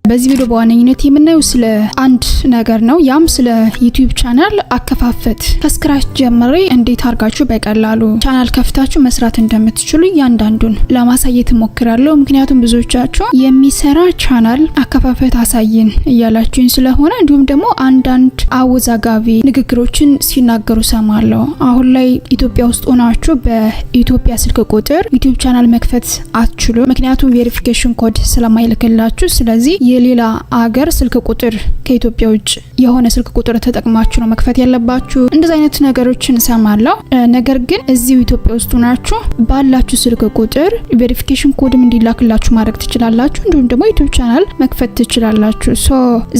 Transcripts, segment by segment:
በዚህ ቪዲዮ በዋነኝነት የምናየው ስለ አንድ ነገር ነው። ያም ስለ ዩቲዩብ ቻናል አከፋፈት ከስክራች ጀምሬ እንዴት አርጋችሁ በቀላሉ ቻናል ከፍታችሁ መስራት እንደምትችሉ ያንዳንዱን ለማሳየት ሞክራለሁ። ምክንያቱም ብዙዎቻችሁ የሚሰራ ቻናል አከፋፈት አሳይን እያላችሁኝ ስለሆነ እንዲሁም ደግሞ አንዳንድ አወዛጋቢ ንግግሮችን ሲናገሩ ሰማለሁ። አሁን ላይ ኢትዮጵያ ውስጥ ሆናችሁ በኢትዮጵያ ስልክ ቁጥር ዩቲዩብ ቻናል መክፈት አትችሉ፣ ምክንያቱም ቬሪፊኬሽን ኮድ ስለማይልክላችሁ። ስለዚህ የሌላ አገር ስልክ ቁጥር ከኢትዮጵያ ውጭ የሆነ ስልክ ቁጥር ተጠቅማችሁ ነው መክፈት ያለባችሁ። እንደዛ አይነት ነገሮችን ሰማለሁ። ነገር ግን እዚሁ ኢትዮጵያ ውስጥ ሆናችሁ ባላችሁ ስልክ ቁጥር ቬሪፊኬሽን ኮድም እንዲላክላችሁ ማድረግ ትችላላችሁ። እንዲሁም ደግሞ ዩቲዩብ ቻናል መክፈት ትችላላችሁ።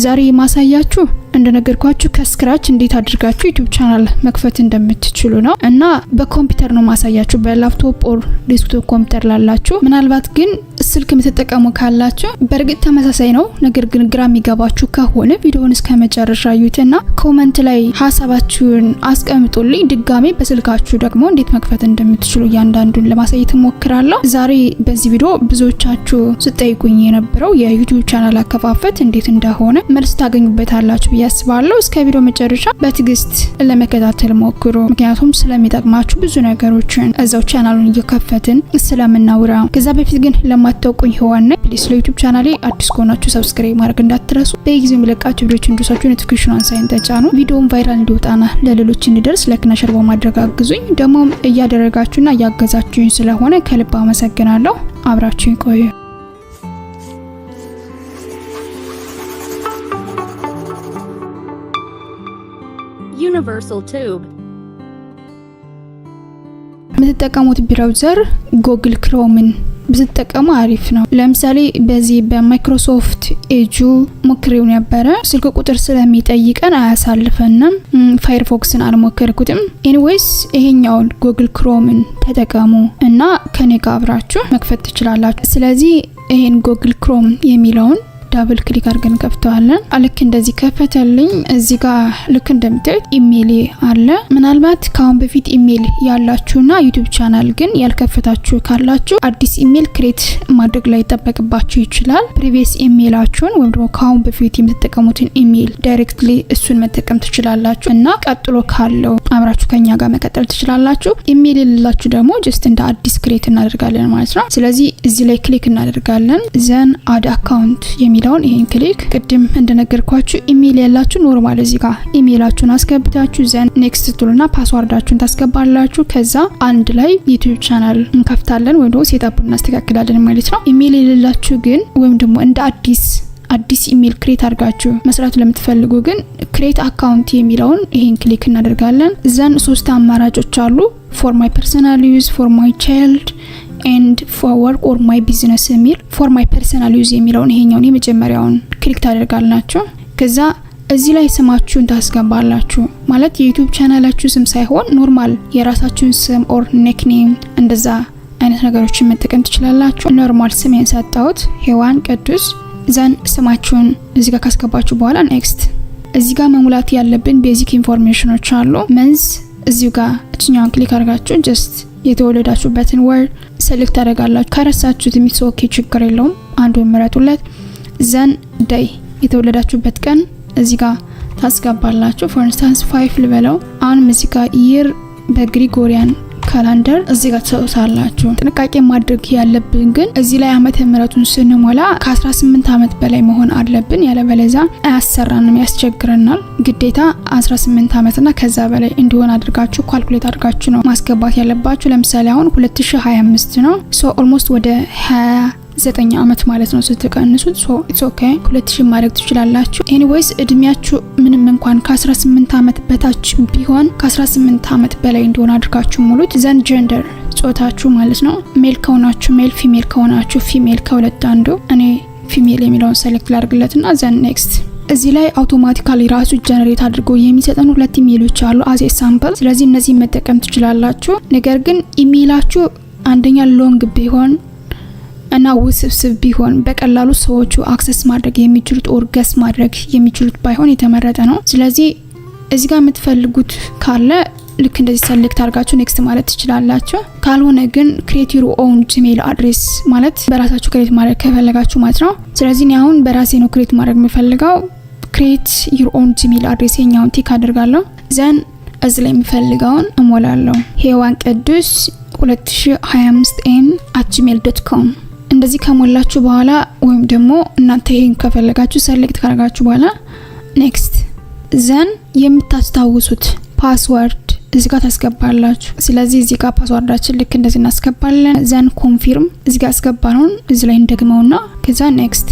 ዛሬ ማሳያችሁ እንደነገርኳችሁ ከስክራች እንዴት አድርጋችሁ ዩቲዩብ ቻናል መክፈት እንደምትችሉ ነው እና በኮምፒውተር ነው ማሳያችሁ፣ በላፕቶፕ ኦር ዴስክቶፕ ኮምፒውተር ላላችሁ። ምናልባት ግን ስልክ የምትጠቀሙ ካላችሁ በእርግጥ ተመሳሳይ ነው። ነገር ግን ግራ የሚገባችሁ ከሆነ ቪዲዮውን እስከ መጨረሻ እዩትና ኮሜንት ላይ ሀሳባችሁን አስቀምጡልኝ። ድጋሜ በስልካችሁ ደግሞ እንዴት መክፈት እንደምትችሉ እያንዳንዱን ለማሳየት ሞክራለሁ። ዛሬ በዚህ ቪዲዮ ብዙዎቻችሁ ስጠይቁኝ የነበረው የዩቲዩብ ቻናል አከፋፈት እንዴት እንደሆነ መልስ ታገኙበታላችሁ ብዬ አስባለሁ። እስከ ቪዲዮ መጨረሻ በትዕግስት ለመከታተል ሞክሩ፣ ምክንያቱም ስለሚጠቅማችሁ ብዙ ነገሮችን እዛው ቻናሉን እየከፈትን ስለምናውራ። ከዛ በፊት ግን ለማታውቁኝ ሆነ ፕሊስ ለዩቲዩብ ቻናሌ አዲስ ከሆናችሁ ሰብስክራይብ ማድረግ እንዳትረሱ። በየጊዜው የሚለቃችሁ ቪዲዮዎች እንዲደርሳችሁ ኖቲፊኬሽኑን ሳይን ተጫኑ። ቪዲዮውን ቫይራል እንዲወጣና ለሌሎች እንዲደርስ ላይክና ሼር በማድረግ አግዙኝ። ደግሞ እያደረጋችሁና እያገዛችሁኝ ስለሆነ ከልብ አመሰግናለሁ። አብራችሁኝ ቆዩ። Universal Tube የምትጠቀሙት ብራውዘር ጉግል ክሮምን ብትጠቀሙ አሪፍ ነው። ለምሳሌ በዚህ በማይክሮሶፍት ኤጁ ሞክሬው ነበረ። ስልክ ቁጥር ስለሚጠይቀን አያሳልፈንም። ፋየርፎክስን አልሞከርኩትም። ኤኒዌይስ ይሄኛውን ጉግል ክሮምን ተጠቀሙ እና ከኔ ጋር አብራችሁ መክፈት ትችላላችሁ። ስለዚህ ይሄን ጉግል ክሮም የሚለውን ዳብል ክሊክ አድርገን ከፍተዋለን። ልክ እንደዚህ ከፈተልኝ። እዚህ ጋር ልክ እንደምታዩት ኢሜል አለ። ምናልባት ካሁን በፊት ኢሜል ያላችሁና ዩቲዩብ ቻናል ግን ያልከፈታችሁ ካላችሁ አዲስ ኢሜል ክሬት ማድረግ ላይ ይጠበቅባችሁ ይችላል። ፕሪቪየስ ኢሜላችሁን ወይም ደግሞ ካሁን በፊት የምትጠቀሙትን ኢሜል ዳይሬክትሊ እሱን መጠቀም ትችላላችሁ እና ቀጥሎ ካለው አብራችሁ ከኛ ጋር መቀጠል ትችላላችሁ። ኢሜል የሌላችሁ ደግሞ ጀስት እንደ አዲስ ክሬት እናደርጋለን ማለት ነው። ስለዚህ እዚህ ላይ ክሊክ እናደርጋለን። ዘን አድ አካውንት የሚለውን ይሄን ክሊክ ቅድም እንደነገርኳችሁ ኢሜል ያላችሁ ኖርማል እዚህ ጋር ኢሜላችሁን አስገብታችሁ ዘን ኔክስት ትሉና ፓስዋርዳችሁን ታስገባላችሁ። ከዛ አንድ ላይ ዩቲዩብ ቻናል እንከፍታለን ወይም ደግሞ ሴትአፕ እናስተካክላለን ማለት ነው። ኢሜል የሌላችሁ ግን ወይም ደግሞ እንደ አዲስ ኢሜል ክሬት አድርጋችሁ መስራት ለምትፈልጉ ግን ክሬት አካውንት የሚለውን ይሄን ክሊክ እናደርጋለን። ዘን ሶስት አማራጮች አሉ። ፎር ማይ ፐርሰናል ዩዝ፣ ፎር ማይ ቻይልድ ኤንድ ፎር ወርክ ኦር ማይ ቢዝነስ የሚል ፎር ማይ ፐርሰናል ዩዝ የሚለውን ይሄኛውን የመጀመሪያውን ክሊክ ታደርጋላችሁ። ከዛ እዚህ ላይ ስማችሁን ታስገባላችሁ። ማለት የዩቲዩብ ቻናላችሁ ስም ሳይሆን ኖርማል የራሳችሁን ስም ኦር ኔክኔም እንደዛ አይነት ነገሮችን መጠቀም ትችላላችሁ። ኖርማል ስሜን ሰጣሁት ሄዋን ቅዱስ። ዘን ስማችሁን እዚህ ጋር ካስገባችሁ በኋላ ኔክስት። እዚህ ጋር መሙላት ያለብን ቤዚክ ኢንፎርሜሽኖች አሉ። መንዝ እዚሁ ጋር እችኛውን ክሊክ አድርጋችሁ ጀስት የተወለዳችሁበትን ወር ሴሌክት አደርጋላችሁ። ከረሳችሁት የሚስኦኬ ችግር የለውም፣ አንዱን ምረጡለት። ዘን ዴይ የተወለዳችሁበት ቀን እዚህ ጋር ታስገባላችሁ። ፎር ኢንስታንስ 5 ልበለው። አሁን እዚህ ጋር ይር በግሪጎሪያን ካላንደር እዚህ ጋር ተሰውሳላችሁ። ጥንቃቄ ማድረግ ያለብን ግን እዚህ ላይ ዓመተ ምህረቱን ስንሞላ ከ18 ዓመት በላይ መሆን አለብን። ያለበለዚያ አያሰራንም፣ ያስቸግረናል። ግዴታ 18 ዓመትና ከዛ በላይ እንዲሆን አድርጋችሁ ካልኩሌት አድርጋችሁ ነው ማስገባት ያለባችሁ። ለምሳሌ አሁን 2025 ነው። ኦልሞስት ወደ 29 ዓመት ማለት ነው ስትቀንሱት። ኢትስ ኦኬ 2000 ማድረግ ትችላላችሁ። ኤኒዌይስ እድሜያችሁ ምንም እንኳን ከ18 ዓመት በታች ቢሆን ከ18 ዓመት በላይ እንዲሆን አድርጋችሁ ሙሉት። ዘን ጀንደር ጾታችሁ ማለት ነው። ሜል ከሆናችሁ ሜል፣ ፊሜል ከሆናችሁ ፊሜል፣ ከሁለት አንዱ። እኔ ፊሜል የሚለውን ሴሌክት ላድርግለትና ዘን ኔክስት። እዚህ ላይ አውቶማቲካሊ ራሱ ጀነሬት አድርጎ የሚሰጠን ሁለት ኢሜሎች አሉ አዝ ሳምፕል። ስለዚህ እነዚህ መጠቀም ትችላላችሁ። ነገር ግን ኢሜላችሁ አንደኛ ሎንግ ቢሆን እና ውስብስብ ቢሆን በቀላሉ ሰዎቹ አክሰስ ማድረግ የሚችሉት ኦር ገስ ማድረግ የሚችሉት ባይሆን የተመረጠ ነው። ስለዚህ እዚህ ጋር የምትፈልጉት ካለ ልክ እንደዚህ ሰሌክት አድርጋችሁ ኔክስት ማለት ትችላላችሁ። ካልሆነ ግን ክሬት ዩር ኦውን ጂሜል አድሬስ ማለት በራሳችሁ ክሬት ማድረግ ከፈለጋችሁ ማለት ነው። ስለዚህ እኔ አሁን በራሴ ነው ክሬት ማድረግ የምፈልገው። ክሬት ዩር ኦውን ጂሜል አድሬስ የኛውን ቲክ አድርጋለሁ። ዘን እዚ ላይ የሚፈልገውን እሞላለሁ። ሄዋን ቅዱስ 2025n@gmail.com እንደዚህ ከሞላችሁ በኋላ ወይም ደግሞ እናንተ ይሄን ከፈለጋችሁ ሰሌክት ካደረጋችሁ በኋላ ኔክስት ዘን የምታስታውሱት ፓስወርድ እዚህ ጋር ታስገባላችሁ። ስለዚህ እዚህ ጋር ፓስወርዳችን ልክ እንደዚህ እናስገባለን። ዘን ኮንፊርም እዚህ ጋር አስገባነውን እዚህ ላይ እንደግመውና ከዛ ኔክስት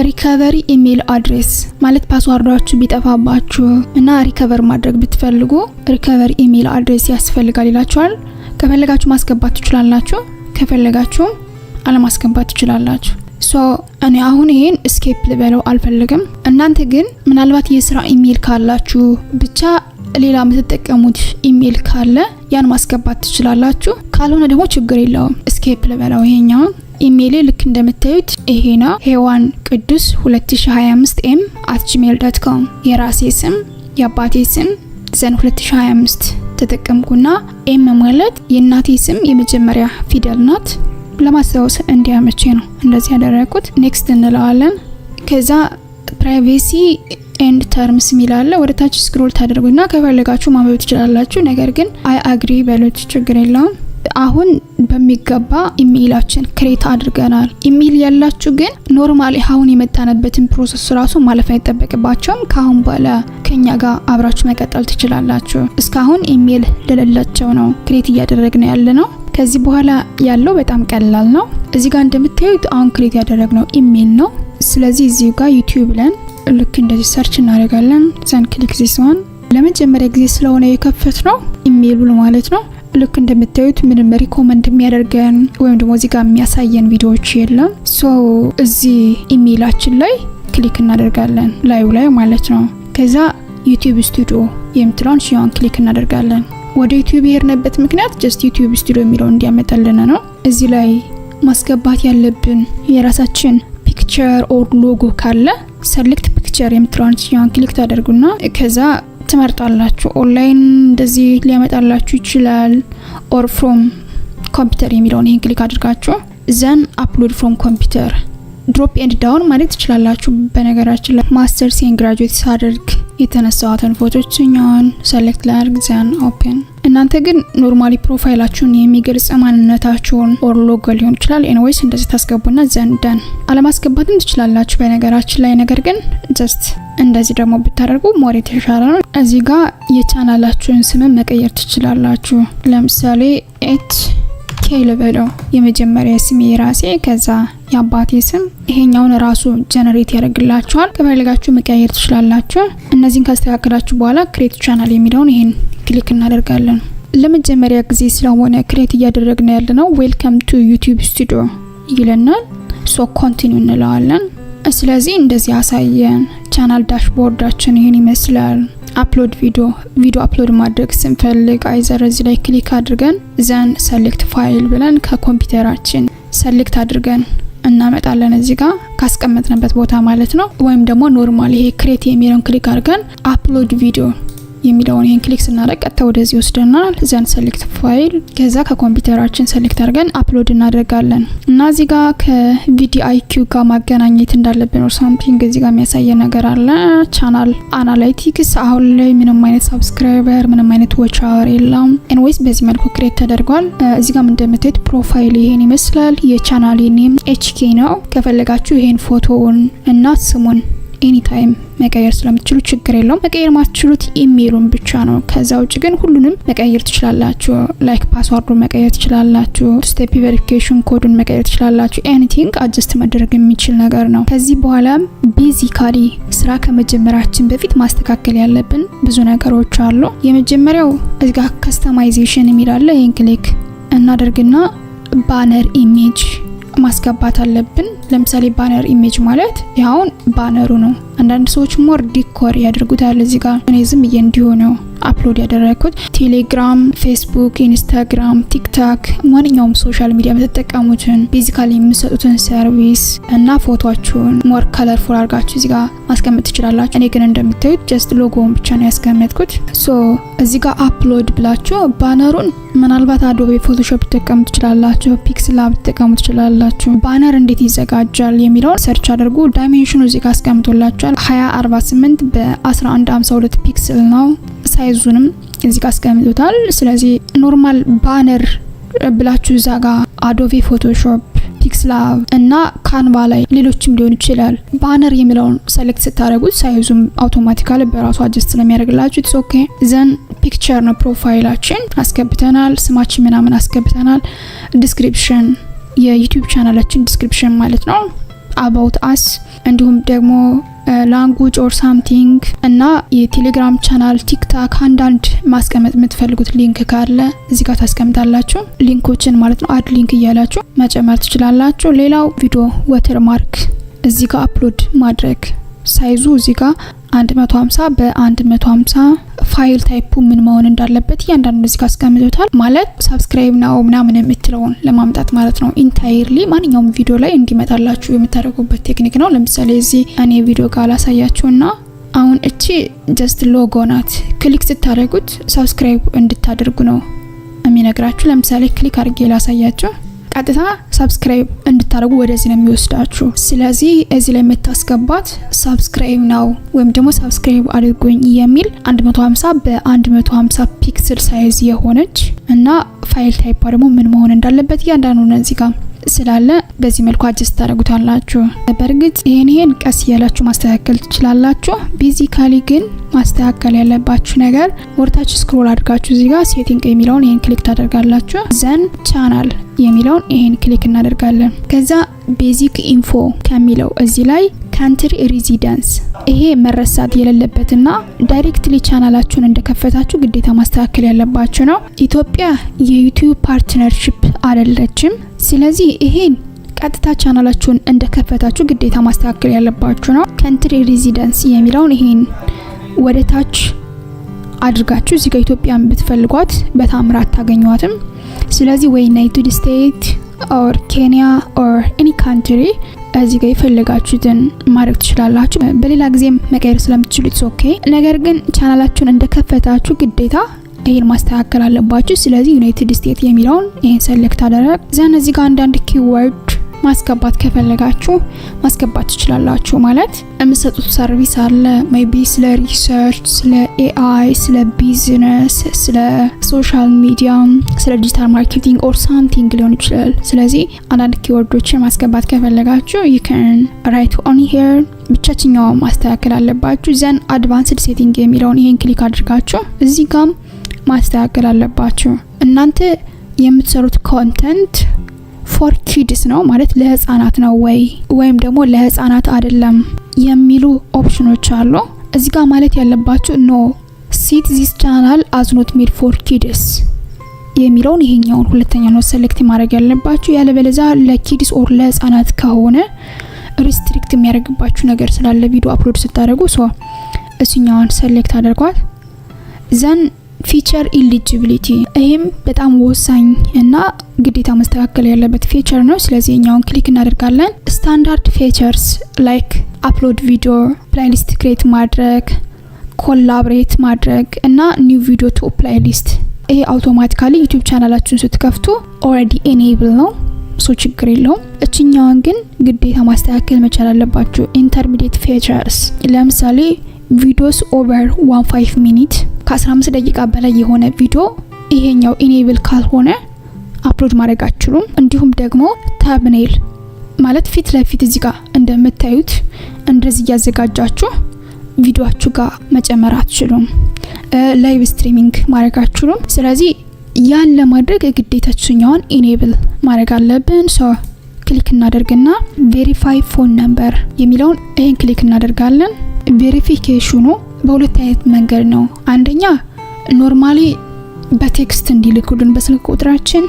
ሪከቨሪ ኢሜል አድሬስ ማለት ፓስወርዳችሁ ቢጠፋባችሁ እና ሪከቨር ማድረግ ብትፈልጉ ሪከቨሪ ኢሜል አድሬስ ያስፈልጋል ይላችኋል። ከፈለጋችሁ ማስገባት ትችላላችሁ፣ ከፈለጋችሁ አለማስገባት ትችላላችሁ። ሶ እኔ አሁን ይሄን ስኬፕ ልበለው አልፈልግም። እናንተ ግን ምናልባት የስራ ኢሜል ካላችሁ ብቻ ሌላ የምትጠቀሙት ኢሜል ካለ ያን ማስገባት ትችላላችሁ። ካልሆነ ደግሞ ችግር የለውም ስኬፕ ልበለው። ይሄኛው ኢሜል ልክ እንደምታዩት ይሄ ነው። ሄዋን ቅዱስ 2025m@gmail.com የራሴ ስም የአባቴ ስም ዘን 2025 ተጠቀምኩና ኤም ማለት የእናቴ ስም የመጀመሪያ ፊደል ናት። ለማስታወስ እንዲያመቼ ነው እንደዚህ ያደረኩት። ኔክስት እንለዋለን። ከዛ ፕራይቬሲ ኤንድ ተርምስ ሚላለ ወደ ታች ስክሮል ታደርጉና ከፈለጋችሁ ማንበብ ትችላላችሁ። ነገር ግን አይ አግሪ በሉት ችግር የለውም። አሁን በሚገባ ኢሜይላችን ክሬት አድርገናል። ኢሜይል ያላችሁ ግን ኖርማሊ አሁን የመጣነበትን ፕሮሰስ ራሱ ማለፍ አይጠበቅባችሁም። ካሁን በኋላ ከኛ ጋር አብራችሁ መቀጠል ትችላላችሁ። እስካሁን ኢሜይል ለሌላቸው ነው ክሬት እያደረግን ያለ ነው። ከዚህ በኋላ ያለው በጣም ቀላል ነው። እዚህ ጋር እንደምታዩት አሁን ክሬት ያደረግነው ኢሜይል ነው። ስለዚህ እዚህ ጋር ዩቲዩብ ለን ልክ እንደዚህ ሰርች እናደርጋለን። ዘን ክሊክ ዚስ ዋን ለመጀመሪያ ጊዜ ስለሆነ የከፈት ነው ኢሜይሉ ማለት ነው። ልክ እንደምታዩት ምንም ሪኮመንድ የሚያደርገን ወይም ደግሞ እዚህ ጋር የሚያሳየን ቪዲዮዎች የለም። ሶ እዚህ ኢሜይላችን ላይ ክሊክ እናደርጋለን ላዩ ላይ ማለት ነው። ከዛ ዩቲዩብ ስቱዲዮ የምትለውን ሺያን ክሊክ እናደርጋለን። ወደ ዩቲዩብ የሄድንበት ምክንያት ጀስት ዩቲዩብ ስቱዲዮ የሚለው እንዲያመጣልን ነው። እዚህ ላይ ማስገባት ያለብን የራሳችን ፒክቸር ኦር ሎጎ ካለ ሰሌክት ፒክቸር የምትለውን ሺያን ክሊክ ታደርጉና ከዛ ትመርጣላችሁ። ኦንላይን እንደዚህ ሊያመጣላችሁ ይችላል። ኦር ፍሮም ኮምፒውተር የሚለውን ይሄን ክሊክ አድርጋችሁ ዘን አፕሎድ ፍሮም ኮምፒውተር ድሮፕ ኤንድ ዳውን ማለት ትችላላችሁ። በነገራችን ላይ ማስተርስ ኤንድ ግራጁዌት ሳደርግ የተነሳዋትን ፎቶችኛውን ሰሌክት ላድርግ ዘን ኦፕን። እናንተ ግን ኖርማሊ ፕሮፋይላችሁን የሚገልጽ ማንነታችሁን ኦር ሎጎ ሊሆን ይችላል። ኤኒዌይስ እንደዚህ ታስገቡና ዘን ዳን አለማስገባትም ትችላላችሁ በነገራችን ላይ። ነገር ግን ጀስት እንደዚህ ደግሞ ብታደርጉ ሞር የተሻለ ነው። እዚህ ጋር የቻናላችሁን ስም መቀየር ትችላላችሁ። ለምሳሌ ኤት ኬ ልበለው የመጀመሪያ ስም የራሴ ከዛ የአባቴ ስም ይሄኛውን ራሱ ጀነሬት ያደርግላችኋል። ከፈለጋችሁ መቀየር ትችላላችሁ። እነዚህን ካስተካከላችሁ በኋላ ክሬት ቻናል የሚለውን ይሄን ክሊክ እናደርጋለን። ለመጀመሪያ ጊዜ ስለሆነ ክሬት እያደረግን ያለነው ዌልካም ቱ ዩቲዩብ ስቱዲዮ ይለናል። ሶ ኮንቲኒው እንለዋለን። ስለዚህ እንደዚህ ያሳየን ቻናል ዳሽቦርዳችን ይሄን ይመስላል። አፕሎድ ቪዲዮ አፕሎድ ማድረግ ስንፈልግ አይዘር እዚህ ላይ ክሊክ አድርገን ዘን ሰሌክት ፋይል ብለን ከኮምፒውተራችን ሰሌክት አድርገን እናመጣለን እዚህ ጋር ካስቀመጥንበት ቦታ ማለት ነው። ወይም ደግሞ ኖርማል ይሄ ክሬት የሚለውን ክሊክ አድርገን አፕሎድ ቪዲዮ የሚለውን ይሄን ክሊክ ስናደርግ ቀጥታ ወደዚህ ወስደናል። ዘን ሰሌክት ፋይል ከዛ ከኮምፒውተራችን ሰሌክት አድርገን አፕሎድ እናደርጋለን እና እዚህ ጋር ከቪዲአይኪው ጋር ማገናኘት እንዳለብን ኦር ሳምቲንግ እዚህ ጋር የሚያሳየ ነገር አለ። ቻናል አናላይቲክስ አሁን ላይ ምንም አይነት ሰብስክራይበር ምንም አይነት ዎች አወር የለም። ኤንዌይስ በዚህ መልኩ ክሬት ተደርጓል። እዚህ ጋር እንደምታዩት ፕሮፋይል ይሄን ይመስላል። የቻናል ኔም ኤችኬ ነው። ከፈለጋችሁ ይሄን ፎቶውን እና ስሙን ኤኒ ታይም መቀየር ስለምትችሉ ችግር የለውም። መቀየር ማትችሉት ኢሜይሉን ብቻ ነው። ከዛ ውጭ ግን ሁሉንም መቀየር ትችላላችሁ። ላይክ ፓስወርዱን መቀየር ትችላላችሁ። ስቴፕ ቬሪፊኬሽን ኮዱን መቀየር ትችላላችሁ። ኤኒቲንግ አጀስት መደረግ የሚችል ነገር ነው። ከዚህ በኋላ ቤዚካሊ ስራ ከመጀመራችን በፊት ማስተካከል ያለብን ብዙ ነገሮች አሉ። የመጀመሪያው እዚጋ ከስተማይዜሽን የሚላለ ይሄን ክሊክ እናደርግና ባነር ኢሜጅ ማስገባት አለብን። ለምሳሌ ባነር ኢሜጅ ማለት ያውን ባነሩ ነው። አንዳንድ ሰዎች ሞር ዲኮር ያደርጉታል። እዚህ ጋር እኔ ዝም እንዲሁ ነው አፕሎድ ያደረኩት። ቴሌግራም፣ ፌስቡክ፣ ኢንስታግራም፣ ቲክታክ ማንኛውም ሶሻል ሚዲያ የምትጠቀሙትን ቤዚካሊ የምትሰጡትን ሰርቪስ እና ፎቶአችሁን ሞር ከለርፉል አድርጋችሁ እዚህ ጋር ማስቀመጥ ትችላላችሁ። እኔ ግን እንደምታዩት ጀስት ሎጎውን ብቻ ነው ያስቀመጥኩት። ሶ እዚህ ጋር አፕሎድ ብላችሁ ባነሩን ምናልባት አዶቤ ፎቶሾፕ ተጠቀሙ ትችላላችሁ፣ ፒክስላብ ተጠቀሙ ትችላላችሁ። ባነር እንዴት ይዘጋጃል የሚለውን ሰርች አድርጉ። ዳይሜንሽኑ እዚህ ጋር አስቀምጦላችኋል። 2048 በ1152 ፒክስል ነው። ሳይዙንም እዚህ ጋር አስቀምጦታል። ስለዚህ ኖርማል ባነር ብላችሁ እዛ ጋር አዶቤ ፎቶሾፕ፣ ፒክስላብ እና ካንቫ ላይ ሌሎችም ሊሆን ይችላል ባነር የሚለውን ሴሌክት ስታደርጉት ሳይዙም አውቶማቲካሊ በራሱ አጀስት ስለሚያደርግላችሁ ኢትስ ኦኬ። ዘን ፒክቸር ነው ፕሮፋይላችን አስገብተናል፣ ስማችን ምናምን አስገብተናል። ዲስክሪፕሽን የዩቲዩብ ቻናላችን ዲስክሪፕሽን ማለት ነው። አባውት አስ እንዲሁም ደግሞ ላንጉጅ ኦር ሳምቲንግ እና የቴሌግራም ቻናል፣ ቲክታክ አንዳንድ ማስቀመጥ የምትፈልጉት ሊንክ ካለ እዚህ ጋር ታስቀምጣላችሁ። ሊንኮችን ማለት ነው አድ ሊንክ እያላችሁ መጨመር ትችላላችሁ። ሌላው ቪዲዮ ወተርማርክ እዚህ ጋር አፕሎድ ማድረግ ሳይዙ እዚህ ጋር 150 በ150 ፋይል ታይፑ ምን መሆን እንዳለበት እያንዳንዱ እዚህ ጋር አስቀምጦታል። ማለት ሰብስክራይብ ነው ምናምን የምትለውን ለማምጣት ማለት ነው። ኢንታይርሊ ማንኛውም ቪዲዮ ላይ እንዲመጣላችሁ የምታደርጉበት ቴክኒክ ነው። ለምሳሌ እዚህ እኔ ቪዲዮ ጋር ላሳያችሁና አሁን እቺ ጀስት ሎጎ ናት። ክሊክ ስታደርጉት ሰብስክራይብ እንድታደርጉ ነው የሚነግራችሁ። ለምሳሌ ክሊክ አድርጌ ላሳያችሁ። ቀጥታ ሰብስክራይብ እንድታደርጉ ወደዚህ ነው የሚወስዳችሁ። ስለዚህ እዚህ ላይ የምታስገባት ሰብስክራይብ ነው ወይም ደግሞ ሰብስክራይብ አድርጉኝ የሚል 150 በ150 ፒክስል ሳይዝ የሆነች እና ፋይል ታይፕ ደግሞ ምን መሆን እንዳለበት እያንዳንዱ ነው እዚህ ጋር ስላለ በዚህ መልኩ አጀስት ታደርጉታላችሁ። በእርግጥ ይሄን ቀስ ያላችሁ ማስተካከል ትችላላችሁ። ቤዚካሊ ግን ማስተካከል ያለባችሁ ነገር ወርታች ስክሮል አድርጋችሁ እዚህ ጋር ሴቲንግ የሚለውን ይሄን ክሊክ ታደርጋላችሁ። ዘን ቻናል የሚለውን ይሄን ክሊክ እናደርጋለን። ከዛ ቤዚክ ኢንፎ ከሚለው እዚህ ላይ ካንትሪ ሬዚደንስ ይሄ መረሳት የሌለበትና ዳይሬክትሊ ቻናላችሁን እንደከፈታችሁ ግዴታ ማስተካከል ያለባችሁ ነው። ኢትዮጵያ የዩቲዩብ ፓርትነርሺፕ አይደለችም። ስለዚህ ይሄን ቀጥታ ቻናላችሁን እንደከፈታችሁ ግዴታ ማስተካከል ያለባችሁ ነው። ካንትሪ ሬዚደንስ የሚለውን ይሄን ወደ ታች አድርጋችሁ እዚህ ጋር ኢትዮጵያን ብትፈልጓት በታምራት ታገኙዋትም። ስለዚህ ወይ ዩናይትድ ስቴትስ ኦር ኬንያ ኦር ኤኒ ካንትሪ እዚህ ጋር የፈለጋችሁትን ማድረግ ትችላላችሁ። በሌላ ጊዜም መቀየር ስለምትችሉ ኢትስ ኦኬ። ነገር ግን ቻናላችሁን እንደከፈታችሁ ግዴታ ይሄን ማስተካከል አለባችሁ። ስለዚህ ዩናይትድ ስቴትስ የሚለውን ይሄን ሴሌክት አደረግ። ዘን እዚህ ጋር አንዳንድ ኪወርድ ማስገባት ከፈለጋችሁ ማስገባት ትችላላችሁ። ማለት የምትሰጡት ሰርቪስ አለ ሜቢ ስለ ሪሰርች፣ ስለ ኤአይ፣ ስለ ቢዝነስ፣ ስለ ሶሻል ሚዲያ፣ ስለ ዲጂታል ማርኬቲንግ ኦር ሳምቲንግ ሊሆን ይችላል። ስለዚህ አንዳንድ ኪወርዶችን ማስገባት ከፈለጋችሁ you can write on here ብቻችኛው ማስተካከል አለባችሁ። ዘን አድቫንስድ ሴቲንግ የሚለውን ይሄን ክሊክ አድርጋችሁ እዚህ ጋር ማስተካከል አለባችሁ። እናንተ የምትሰሩት ኮንተንት ፎር ኪድስ ነው ማለት ለህፃናት ነው ወይም ደግሞ ለህፃናት አይደለም የሚሉ ኦፕሽኖች አሉ። እዚህ ጋር ማለት ያለባችሁ ኖ ሲት ዚስ ቻናል አዝ ኖት ሜድ ፎር ኪድስ የሚለውን ይሄኛውን ሁለተኛ ነው ሴሌክት ማድረግ ያለባችሁ። ያለበለዚያ ለኪድስ ኦር ለህፃናት ከሆነ ሪስትሪክት የሚያደርግባችሁ ነገር ስላለ ቪዲዮ አፕሎድ ስታደርጉ እሱኛውን ሴሌክት አድርጓት። ዘን ፊቸር ኢሊጂቢሊቲ ይሄም በጣም ወሳኝ እና ግዴታ መስተካከል ያለበት ፊቸር ነው። ስለዚህ እኛውን ክሊክ እናደርጋለን። ስታንዳርድ ፊቸርስ ላይክ አፕሎድ ቪዲዮ፣ ፕሌሊስት ክሬት ማድረግ፣ ኮላቦሬት ማድረግ እና ኒው ቪዲዮ ቱ ፕሌሊስት ይሄ አውቶማቲካሊ ዩቲዩብ ቻናላችሁን ስትከፍቱ ኦሬዲ ኤኔብል ነው፣ ሶ ችግር የለውም። እችኛውን ግን ግዴታ ማስተካከል መቻል አለባችሁ። ኢንተርሚዲየት ፊቸርስ ለምሳሌ ቪዲዮስ ኦቨር 15 ሚኒት ከ15 ደቂቃ በላይ የሆነ ቪዲዮ ይሄኛው ኢኔብል ካልሆነ አፕሎድ ማድረግ አትችሉም። እንዲሁም ደግሞ ታምኔል ማለት ፊት ለፊት እዚህ ጋር እንደምታዩት እንደዚህ ያዘጋጃችሁ ቪዲዮአችሁ ጋር መጨመር አትችሉም። ላይቭ ስትሪሚንግ ማድረግ አትችሉም። ስለዚህ ያን ለማድረግ ግዴታችሁኛውን ኢኔብል ማድረግ አለብን። ክሊክ እናደርግና ቬሪፋይ ፎን ነምበር የሚለውን ይሄን ክሊክ እናደርጋለን። ቬሪፊኬሽኑ በሁለት አይነት መንገድ ነው። አንደኛ ኖርማሊ በቴክስት እንዲልኩልን በስልክ ቁጥራችን፣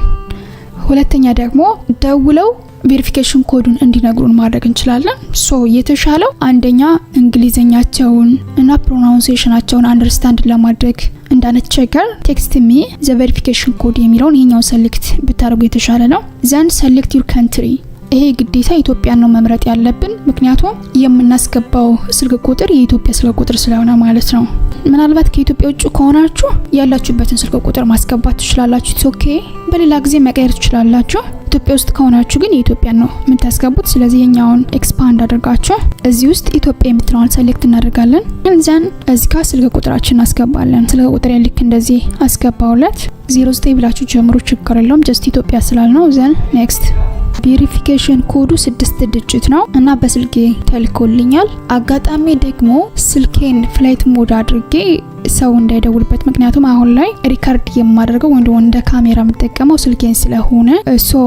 ሁለተኛ ደግሞ ደውለው ቬሪፊኬሽን ኮዱን እንዲነግሩን ማድረግ እንችላለን። ሶ የተሻለው አንደኛ እንግሊዘኛቸውን እና ፕሮናውንሴሽናቸውን አንደርስታንድ ለማድረግ እንዳንቸገር ቴክስት ሚ ዘ ቬሪፊኬሽን ኮድ የሚለውን ይሄኛው ሰሌክት ብታደርጉ የተሻለ ነው። ዘን ሰሌክት ዩር ካንትሪ። ይሄ ግዴታ ኢትዮጵያን ነው መምረጥ ያለብን፣ ምክንያቱም የምናስገባው ስልክ ቁጥር የኢትዮጵያ ስልክ ቁጥር ስለሆነ ማለት ነው። ምናልባት ከኢትዮጵያ ውጭ ከሆናችሁ ያላችሁበትን ስልክ ቁጥር ማስገባት ትችላላችሁ። ኦኬ፣ በሌላ ጊዜ መቀየር ትችላላችሁ። ኢትዮጵያ ውስጥ ከሆናችሁ ግን የኢትዮጵያን ነው የምታስገቡት። ስለዚህ የኛውን ኤክስፓንድ አድርጋችሁ እዚህ ውስጥ ኢትዮጵያ የምትለውን ሰሌክት እናደርጋለን። እንዛን እዚህ ጋር ስልክ ቁጥራችን እናስገባለን። ስልክ ቁጥር ልክ እንደዚህ አስገባውለት 09 ብላችሁ ጀምሩ፣ ችግር የለውም። ጀስት ኢትዮጵያ ስላልነው ዘን ኔክስት። ቬሪፊኬሽን ኮዱ 6 ዲጂት ነው እና በስልኬ ተልኮልኛል። አጋጣሚ ደግሞ ስልኬን ፍላይት ሞድ አድርጌ ሰው እንዳይደውልበት፣ ምክንያቱም አሁን ላይ ሪካርድ የማደርገው ወንድ እንደ ካሜራ የምጠቀመው ስልኬን ስለሆነ ሶ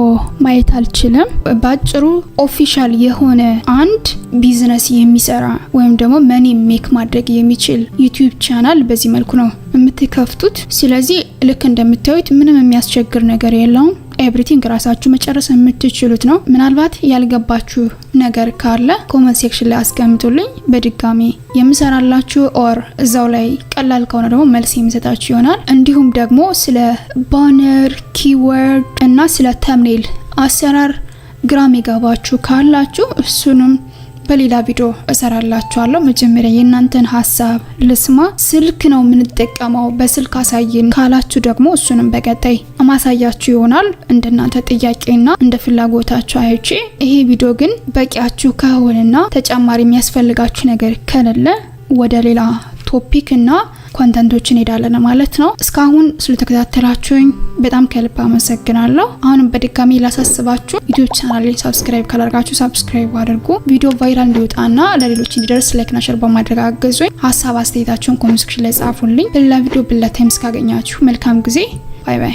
ማየት አልችልም። ባጭሩ ኦፊሻል የሆነ አንድ ቢዝነስ የሚሰራ ወይም ደግሞ መኒ ሜክ ማድረግ የሚችል ዩቲዩብ ቻናል በዚህ መልኩ ነው የምትከፍቱት። ስለዚህ ልክ እንደምታዩት ምንም የሚያስቸግር ነገር የለውም። ኤቭሪቲንግ ራሳችሁ መጨረስ የምትችሉት ነው። ምናልባት ያልገባችሁ ነገር ካለ ኮሜንት ሴክሽን ላይ አስቀምጡልኝ፣ በድጋሚ የምሰራላችሁ ኦር እዛው ላይ ቀላል ከሆነ ደግሞ መልስ የምሰጣችሁ ይሆናል። እንዲሁም ደግሞ ስለ ባነር ኪወርድ እና ስለ ተምኔል አሰራር ግራም የገባችሁ ካላችሁ እሱንም በሌላ ቪዲዮ እሰራላችኋለሁ። መጀመሪያ የእናንተን ሀሳብ ልስማ። ስልክ ነው የምንጠቀመው በስልክ አሳይን ካላችሁ ደግሞ እሱንም በቀጣይ ማሳያችሁ ይሆናል እንደናንተ ጥያቄና እንደ ፍላጎታችሁ አይቼ። ይሄ ቪዲዮ ግን በቂያችሁ ከሆነና ተጨማሪ የሚያስፈልጋችሁ ነገር ከሌለ ወደ ሌላ ቶፒክ እና ኮንተንቶችን ሄዳለን ማለት ነው። እስካሁን ስለተከታተላችሁኝ በጣም ከልብ አመሰግናለሁ። አሁንም በድጋሚ ላሳስባችሁ ዩቲዩብ ቻናሌን ሰብስክራይብ ካላደረጋችሁ ሰብስክራይብ አድርጉ። ቪዲዮ ቫይራል እንዲወጣና ለሌሎች እንዲደርስ ላይክ እና ሼር በማድረግ አግዙኝ። ሀሳብ አስተያየታችሁን ኮሜንት ሴክሽን ላይ ጻፉልኝ። በሌላ ቪዲዮ በሌላ ታይም እስካገኛችሁ መልካም ጊዜ። ባይ ባይ።